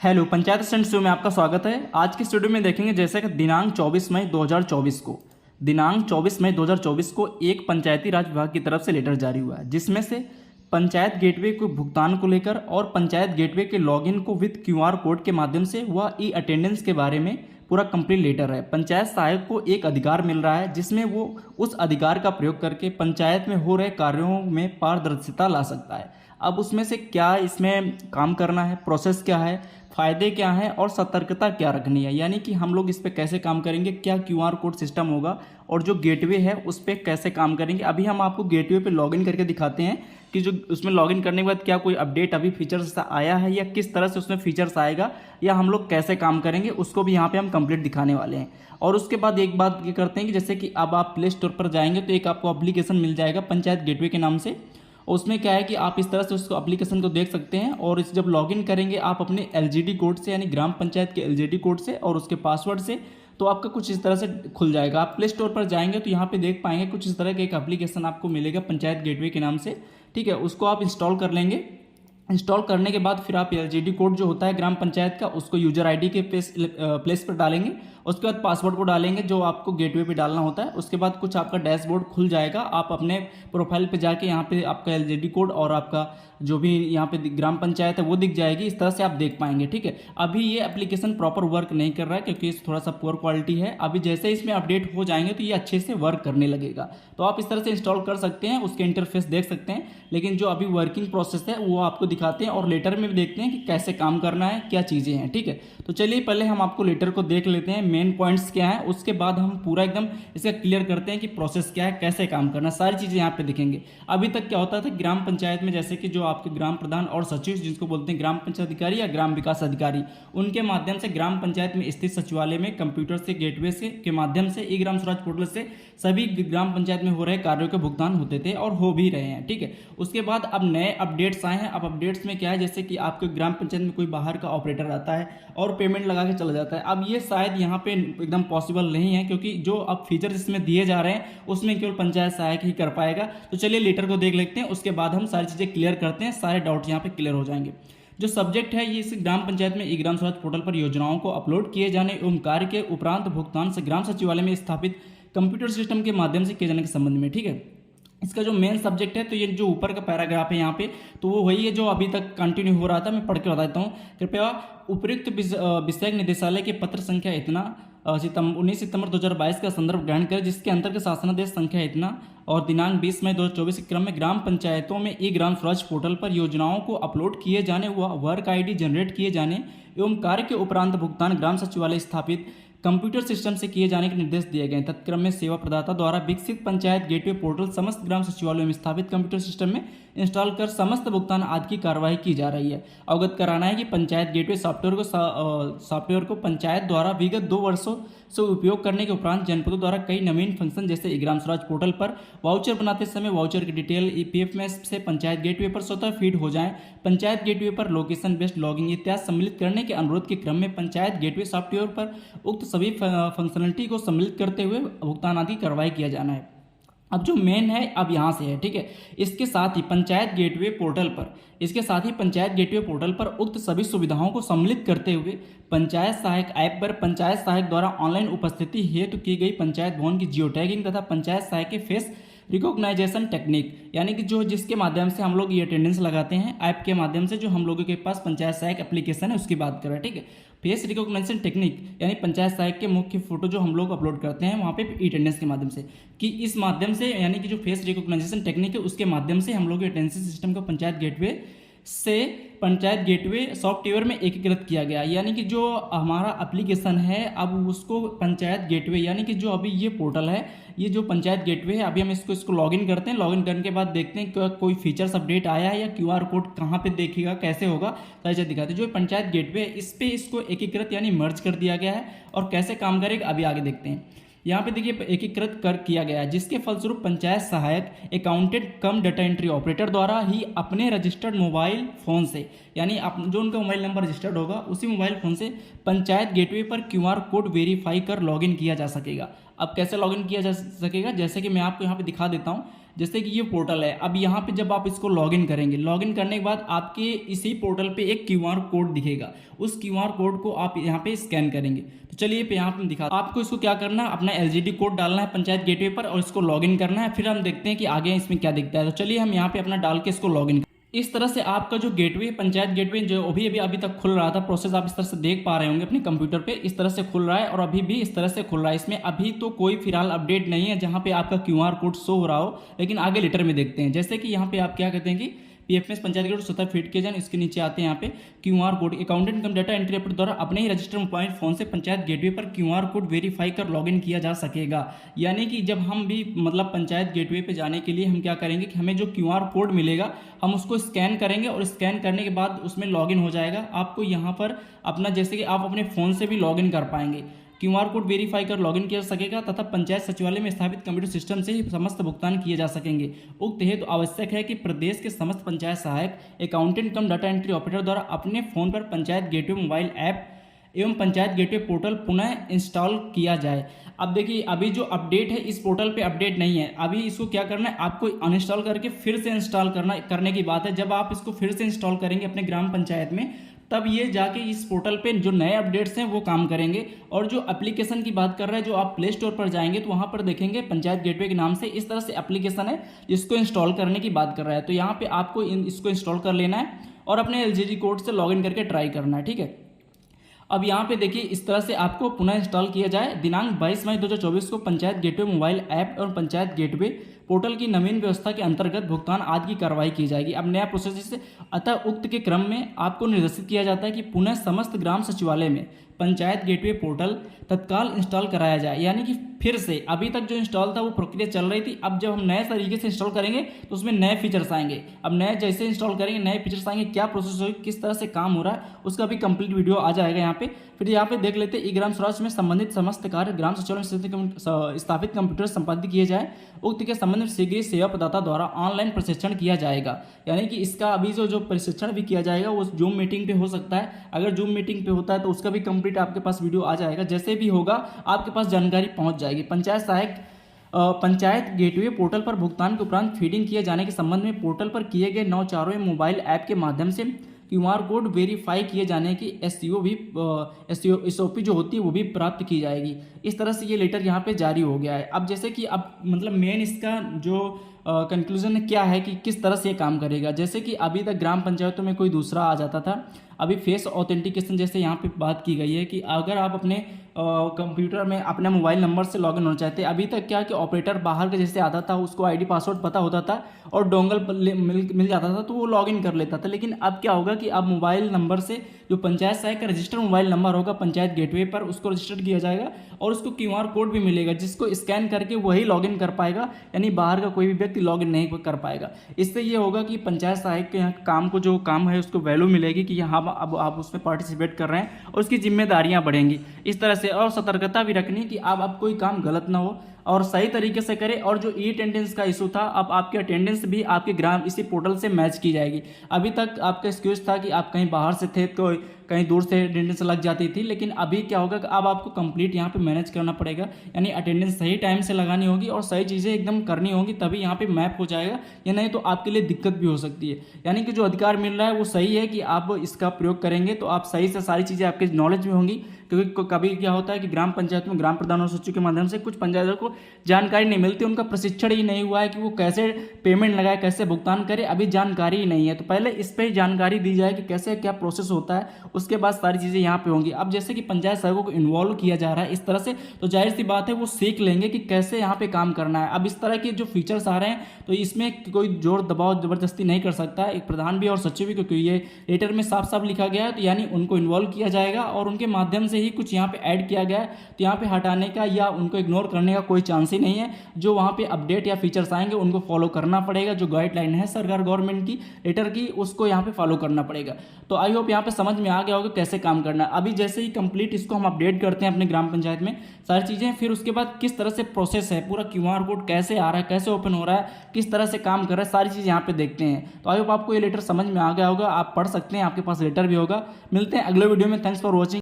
Hello panchayat stand show में आपका स्वागत है। आज के स्टूडियो में देखेंगे जैसे कि दिनांक 24 मई 2024 को एक पंचायती राज विभाग की तरफ से लेटर जारी हुआ है, जिसमें से पंचायत गेटवे को भुगतान को लेकर और पंचायत गेटवे के लॉगिन को विद क्यूआर कोड के माध्यम से व ई अटेंडेंस के बारे में पूरा कंप्लीट लेटर है। पंचायत सहायक को एक अधिकार मिल रहा है, जिसमें वो उस अधिकार का प्रयोग करके पंचायत में हो रहे कार्यों में पारदर्शिता ला सकता है। अब उसमें से क्या इसमें काम करना है, प्रोसेस क्या है, फ़ायदे क्या हैं और सतर्कता क्या रखनी है, यानी कि हम लोग इस पर कैसे काम करेंगे, क्या क्यूआर कोड सिस्टम होगा और जो गेटवे है उस पर कैसे काम करेंगे। अभी हम आपको गेटवे पे लॉगिन करके दिखाते हैं कि जो उसमें लॉगिन करने के बाद क्या कोई अपडेट अभी फीचर्स आया है या किस तरह से उसमें फीचर्स आएगा या हम लोग कैसे काम करेंगे, उसको भी यहाँ पे हम कंप्लीट दिखाने वाले हैं। और उसके बाद एक बात ये करते हैं कि जैसे कि अब आप प्ले स्टोर पर जाएंगे तो एक आपको एप्लीकेशन मिल जाएगा पंचायत गेटवे के नाम से। उसमें क्या है कि आप इस तरह से उसको एप्लीकेशन को देख सकते हैं और इस जब लॉगिन करेंगे आप अपने एलजीडी कोड से, यानी ग्राम पंचायत के एलजीडी कोड से और उसके पासवर्ड से, तो आपका कुछ इस तरह से खुल जाएगा। आप प्ले स्टोर पर जाएंगे तो यहाँ पे देख पाएंगे कुछ इस तरह का एक एप्लीकेशन आपको मिलेगा पंचायत गेटवे के नाम से। ठीक है, उसको आप इंस्टॉल कर लेंगे। इंस्टॉल करने के बाद फिर आप एलजीडी कोड जो होता है ग्राम पंचायत का उसको यूजर आईडी के प्लेस पर डालेंगे। उसके बाद पासवर्ड को डालेंगे जो आपको गेटवे पे डालना होता है। उसके बाद कुछ आपका डैशबोर्ड खुल जाएगा। आप अपने प्रोफाइल पे जाके यहाँ पे आपका एलजीडी कोड और आपका जो भी यहाँ पे ग्राम पंचायत है वो दिख जाएगी। इस तरह से आप देख पाएंगे। ठीक है, अभी ये एप्लीकेशन प्रॉपर वर्क नहीं कर रहा है क्योंकि थोड़ा सा पुअर क्वालिटी है। अभी जैसे इसमें अपडेट हो जाएंगे तो ये अच्छे से वर्क करने लगेगा। तो आप इस तरह से इंस्टॉल कर सकते हैं, उसके इंटरफेस देख सकते हैं। लेकिन जो अभी वर्किंग प्रोसेस है वो आपको दिखाते हैं और लेटर में भी देखते हैं कि कैसे काम करना है, क्या चीज़ें हैं। ठीक है, तो चलिए पहले हम आपको लेटर को देख लेते हैं, मेन पॉइंट्स क्या है, उसके बाद हम पूरा एकदम इसका क्लियर करते हैं कि प्रोसेस क्या है, कैसे काम करना, सारी चीज़ें यहाँ पे दिखेंगे। अभी तक क्या होता था ग्राम पंचायत में, जैसे कि जो आपके ग्राम प्रधान और सचिव जिसको बोलते हैं ग्राम पंचायत अधिकारी या ग्राम विकास अधिकारी, उनके माध्यम से ग्राम पंचायत में स्थित सचिवालय में कंप्यूटर से गेटवे से के माध्यम से ई ग्राम स्वराज पोर्टल से सभी ग्राम पंचायत में हो रहे कार्यों के भुगतान होते थे और हो भी रहे हैं। ठीक है, उसके बाद अब नए अपडेट्स आए हैं। अब अपडेट्स में क्या है, जैसे कि आपके ग्राम पंचायत में कोई बाहर का ऑपरेटर आता है और पेमेंट लगा के चला जाता है। अब ये शायद यहाँ पे एकदम पॉसिबल नहीं है क्योंकि जो अब फीचर्स इसमें दिए जा रहे हैं उसमें केवल पंचायत सहायक ही कर पाएगा। तो चलिए लेटर को देख लेते हैं, उसके बाद हम सारी चीज़ें क्लियर करते हैं, सारे डाउट यहाँ पे क्लियर हो जाएंगे। जो सब्जेक्ट है ये इस ग्राम पंचायत में ई ग्राम स्वराज पोर्टल पर योजनाओं को अपलोड किए जाने एवं कार्य के उपरांत भुगतान से ग्राम सचिवालय में स्थापित कंप्यूटर सिस्टम के माध्यम से किए जाने के संबंध में। ठीक है, इसका जो मेन सब्जेक्ट है तो ये जो ऊपर का पैराग्राफ है यहाँ पे तो वो वही है जो अभी तक कंटिन्यू हो रहा था। मैं पढ़ के बता देता हूँ, कृपया उपयुक्त विषय निदेशालय के पत्र संख्या इतना 19 सितंबर 2022 का संदर्भ ग्रहण करें, जिसके अंतर्गत शासनादेश संख्या इतना और दिनांक 20 मई 2024 के क्रम में ग्राम पंचायतों में ई ग्राम स्वराज पोर्टल पर योजनाओं को अपलोड किए जाने व वर्क आईडी जनरेट किए जाने एवं कार्य के उपरांत भुगतान ग्राम सचिवालय स्थापित कंप्यूटर सिस्टम से किए जाने के निर्देश दिए गए। तत्क्रम में सेवा प्रदाता द्वारा विकसित पंचायत गेटवे पोर्टल समस्त ग्राम सचिवालयों में स्थापित कंप्यूटर सिस्टम में इंस्टॉल कर समस्त भुगतान आदि की कार्रवाई की जा रही है। अवगत कराना है कि पंचायत गेटवे सॉफ्टवेयर को पंचायत द्वारा विगत 2 वर्षों से उपयोग करने के उपरांत जनपदों द्वारा कई नवीन फंक्शन जैसे ई ग्राम स्वराज पोर्टल पर वाउचर बनाते समय वाउचर की डिटेल ईपीएफ में से पंचायत गेटवे पर स्वतः फीड हो जाएं, पंचायत गेटवे पर लोकेशन बेस्ड लॉगिंग इत्यादि सम्मिलित करने के अनुरोध के क्रम में पंचायत गेटवे सॉफ्टवेयर पर उक्त सभी फंक्शनलिटी को सम्मिलित करते हुए भुगतान आदि कार्रवाई किया जाना है। अब जो मेन है अब यहाँ से है। ठीक है, इसके साथ ही पंचायत गेटवे पोर्टल पर उक्त सभी सुविधाओं को सम्मिलित करते हुए पंचायत सहायक ऐप पर पंचायत सहायक द्वारा ऑनलाइन उपस्थिति हेतु की गई पंचायत भवन की जियो टैगिंग तथा पंचायत सहायक के फेस रिकॉग्नाइजेशन टेक्निक, यानी कि जो जिसके माध्यम से हम लोग ये अटेंडेंस लगाते हैं ऐप के माध्यम से, जो हम लोगों के पास पंचायत सहायक एप्लीकेशन है उसकी बात कर रहे हैं। ठीक है, फेस रिकॉग्निशन टेक्निक यानी पंचायत सहायक के मुख्य फोटो जो हम लोग अपलोड करते हैं वहाँ पे अटेंडेंस के माध्यम से, कि इस माध्यम से यानी कि जो फेस रिकॉग्निशन टेक्निक है उसके माध्यम से हम लोग अटेंडेंस सिस्टम को पंचायत गेटवे सॉफ्टवेयर में एकीकृत किया गया। यानी कि जो हमारा एप्लीकेशन है अब उसको पंचायत गेटवे, यानी कि जो अभी ये पोर्टल है, ये जो पंचायत गेटवे है, अभी हम इसको लॉगिन करते हैं। लॉगिन करने के बाद देखते हैं कि कोई फीचर्स अपडेट आया है या क्यूआर कोड कहाँ पे देखेगा, कैसे होगा, सारी चीज़ दिखाते हैं। जो पंचायत गेटवे है इस पे इसको एकीकृत यानी मर्ज कर दिया गया है और कैसे काम करेगा अभी आगे देखते हैं। यहाँ पे देखिए एकीकृत कर किया गया है, जिसके फलस्वरूप पंचायत सहायक अकाउंटेंट कम डाटा एंट्री ऑपरेटर द्वारा ही अपने रजिस्टर्ड मोबाइल फ़ोन से, यानी जो उनका मोबाइल नंबर रजिस्टर्ड होगा उसी मोबाइल फ़ोन से पंचायत गेटवे पर क्यूआर कोड वेरीफाई कर लॉगिन किया जा सकेगा। अब कैसे लॉगिन किया जा सकेगा, जैसे कि मैं आपको यहाँ पे दिखा देता हूँ। जैसे कि ये पोर्टल है। अब यहाँ पे जब आप इसको लॉगिन करेंगे, लॉगिन करने के बाद आपके इसी पोर्टल पे एक क्यूआर कोड दिखेगा, उस क्यूआर कोड को आप यहाँ पे स्कैन करेंगे। तो चलिए पे यहाँ पे दिखा, आपको इसको क्या करना है, अपना एलजीडी कोड डालना है पंचायत गेटवे पर और इसको लॉगिन करना है। फिर हम देखते हैं कि आगे इसमें क्या दिखता है। तो चलिए हम यहाँ पे अपना डाल के इसको लॉगिन। इस तरह से आपका जो गेटवे, पंचायत गेटवे जो अभी तक खुल रहा था, प्रोसेस आप इस तरह से देख पा रहे होंगे अपने कंप्यूटर पे, इस तरह से खुल रहा है और अभी भी इस तरह से खुल रहा है। इसमें अभी तो कोई फिलहाल अपडेट नहीं है जहां पे आपका क्यूआर कोड शो हो रहा हो, लेकिन आगे लेटर में देखते हैं। जैसे कि यहाँ पे आप क्या कहते हैं कि पीएफएमएस पंचायत गेटवे स्वतः फीड किए जाए, इसके नीचे आते हैं यहाँ पे क्यूआर कोड, अकाउंटेंट कम डाटा एंट्री ऑपरेटर द्वारा अपने ही रजिस्टर्ड मोबाइल फोन से पंचायत गेटवे पर क्यूआर कोड वेरीफाई कर लॉगिन किया जा सकेगा। यानी कि जब हम भी मतलब पंचायत गेटवे पे जाने के लिए हम क्या करेंगे कि हमें जो क्यूआर कोड मिलेगा हम उसको स्कैन करेंगे और स्कैन करने के बाद उसमें लॉगिन हो जाएगा। आपको यहाँ पर अपना, जैसे कि आप अपने फ़ोन से भी लॉगिन कर पाएंगे, क्यूआर कोड वेरीफाई कर लॉगिन किया जा सकेगा तथा पंचायत सचिवालय में स्थापित कंप्यूटर सिस्टम से ही समस्त भुगतान किए जा सकेंगे। उक्त हेतु आवश्यक है कि प्रदेश के समस्त पंचायत सहायक, अकाउंटेंट कम डाटा एंट्री ऑपरेटर द्वारा अपने फोन पर पंचायत गेटवे मोबाइल ऐप एवं पंचायत गेटवे पोर्टल पुनः इंस्टॉल किया जाए। अब देखिए, अभी जो अपडेट है इस पोर्टल पे अपडेट नहीं है। अभी इसको क्या करना है, आपको अनइंस्टॉल करके फिर से इंस्टॉल करने की बात है। जब आप इसको फिर से इंस्टॉल करेंगे अपने ग्राम पंचायत में, तब ये जाके इस पोर्टल पे जो नए अपडेट्स हैं वो काम करेंगे। और जो एप्लीकेशन की बात कर रहा है, जो आप प्ले स्टोर पर जाएंगे तो वहाँ पर देखेंगे पंचायत गेटवे के नाम से इस तरह से एप्लीकेशन है जिसको इंस्टॉल करने की बात कर रहा है। तो यहाँ पे आपको इसको इंस्टॉल कर लेना है और अपने एलजीडी कोड से लॉगिन करके ट्राई करना है, ठीक है। अब यहाँ पे देखिए, इस तरह से आपको पुनः इंस्टॉल किया जाए। दिनांक 22 मई 2024 को पंचायत गेटवे मोबाइल ऐप और पंचायत गेटवे पोर्टल की नवीन व्यवस्था के अंतर्गत भुगतान आदि की कार्रवाई की जाएगी। अब नया प्रोसेस से, अतः उक्त के क्रम में आपको निर्देशित किया जाता है कि पुनः समस्त ग्राम सचिवालय में पंचायत गेटवे पोर्टल तत्काल इंस्टॉल कराया जाए। यानी कि फिर से, अभी तक जो इंस्टॉल था वो प्रक्रिया चल रही थी, अब जब हम नए तरीके से इंस्टॉल करेंगे तो उसमें नए फीचर्स आएंगे। अब नए जैसे इंस्टॉल करेंगे नए फीचर्स आएंगे, क्या प्रोसेस होगी, किस तरह से काम हो रहा है, उसका भी कंप्लीट वीडियो आ जाएगा यहाँ पे। फिर यहाँ पे देख लेते हैं, ई ग्राम स्वराज में संबंधित समस्त कार्य ग्राम सचिवालय में स्थापित कंप्यूटर संपादित किए जाए। उक्त के संबंध में शीघ्र सेवा प्रदाता द्वारा ऑनलाइन प्रशिक्षण किया जाएगा। यानी कि इसका अभी जो प्रशिक्षण भी किया जाएगा वो जूम मीटिंग पे हो सकता है। अगर जूम मीटिंग पे होता है तो उसका भी कंप्लीट आपके पास वीडियो आ जाएगा। जैसे भी होगा आपके पास जानकारी पहुंच जाएगी। पंचायत सहायक पंचायत गेटवे पोर्टल पर भुगतान के उपरांत फीडिंग किए जाने के संबंध में पोर्टल पर किए गए नौचारों मोबाइल ऐप के माध्यम से क्यूआर कोड वेरीफाई किए जाने की एसओपी जो होती है वो भी प्राप्त की जाएगी। इस तरह से ये लेटर यहाँ पे जारी हो गया है। अब जैसे कि अब मतलब मेन इसका जो कंक्लूजन क्या है कि किस तरह से ये काम करेगा। जैसे कि अभी तक ग्राम पंचायतों में कोई दूसरा आ जाता था, अभी फेस ऑथेंटिकेशन जैसे यहाँ पे बात की गई है कि अगर आप अपने कंप्यूटर में अपने मोबाइल नंबर से लॉगिन होना चाहते हैं। अभी तक क्या कि ऑपरेटर बाहर का जैसे आता था उसको आईडी पासवर्ड पता होता था और डोंगल मिल जाता था तो वो लॉगिन कर लेता था। लेकिन अब क्या होगा कि अब मोबाइल नंबर से जो पंचायत सहायक का रजिस्टर्ड मोबाइल नंबर होगा पंचायत गेटवे पर, उसको रजिस्टर्ड किया जाएगा और उसको क्यूआर कोड भी मिलेगा जिसको स्कैन करके वही लॉगिन कर पाएगा। यानी बाहर का कोई भी व्यक्ति लॉगिन नहीं कर पाएगा। इससे ये होगा कि पंचायत सहायक के यहाँ काम को जो काम है उसको वैल्यू मिलेगी कि यहाँ अब आप उसमें पार्टिसिपेट कर रहे हैं और उसकी जिम्मेदारियाँ बढ़ेंगी। इस तरह से और सतर्कता भी रखनी कि अब कोई काम गलत ना हो और सही तरीके से करें। और जो ई अटेंडेंस का इशू था, अब आपकी अटेंडेंस भी आपके ग्राम इसी पोर्टल से मैच की जाएगी। अभी तक आपका एक्सक्यूज था कि आप कहीं बाहर से थे तो कहीं दूर से अटेंडेंस लग जाती थी, लेकिन अभी क्या होगा कि अब आपको कंप्लीट यहाँ पे मैनेज करना पड़ेगा। यानी अटेंडेंस सही टाइम से लगानी होगी और सही चीज़ें एकदम करनी होगी, तभी यहाँ पे मैप हो जाएगा। या नहीं तो आपके लिए दिक्कत भी हो सकती है। यानी कि जो अधिकार मिल रहा है वो सही है कि आप इसका प्रयोग करेंगे तो आप सही से सारी चीज़ें आपके नॉलेज में होंगी। क्योंकि कभी क्या होता है कि ग्राम पंचायत में ग्राम प्रधान और सचिव के माध्यम से कुछ पंचायतों को जानकारी नहीं मिलती, उनका प्रशिक्षण ही नहीं हुआ है कि वो कैसे पेमेंट लगाए, कैसे भुगतान करे, अभी जानकारी ही नहीं है। तो पहले इस पर जानकारी दी जाए कि कैसे क्या प्रोसेस होता है, उसके बाद सारी चीज़ें यहाँ पे होंगी। अब जैसे कि पंचायत सहायकों को इन्वॉल्व किया जा रहा है इस तरह से, तो जाहिर सी बात है वो सीख लेंगे कि कैसे यहाँ पे काम करना है। अब इस तरह के जो फीचर्स आ रहे हैं तो इसमें कोई जोर दबाव जबरदस्ती नहीं कर सकता, एक प्रधान भी और सचिव भी, क्योंकि ये लेटर में साफ साफ लिखा गया है। तो यानी उनको इन्वॉल्व किया जाएगा और उनके माध्यम से ही कुछ यहाँ पे ऐड किया गया है। तो यहाँ पे हटाने का या उनको इग्नोर करने का कोई चांस ही नहीं है। जो वहाँ पे अपडेट या फीचर्स आएंगे उनको फॉलो करना पड़ेगा। जो गाइडलाइन है सरकार गवर्नमेंट की लेटर की, उसको यहाँ पे फॉलो करना पड़ेगा। तो आई होप यहाँ पे समझ में आ गया होगा कैसे काम करना है। अभी जैसे ही कंप्लीट इसको हम अपडेट करते हैं अपने ग्राम पंचायत में सारी चीज़ें, फिर उसके बाद किस तरह से प्रोसेस है, पूरा क्यूआर कोड कैसे आ रहा है, कैसे ओपन हो रहा है, किस तरह से काम कर रहा है, सारी चीज़ यहाँ पे देखते हैं। तो आई होप आपको ये लेटर समझ में आ गया होगा, आप पढ़ सकते हैं, आपके पास लेटर भी होगा। मिलते हैं अगले वीडियो में। Thanks for watching.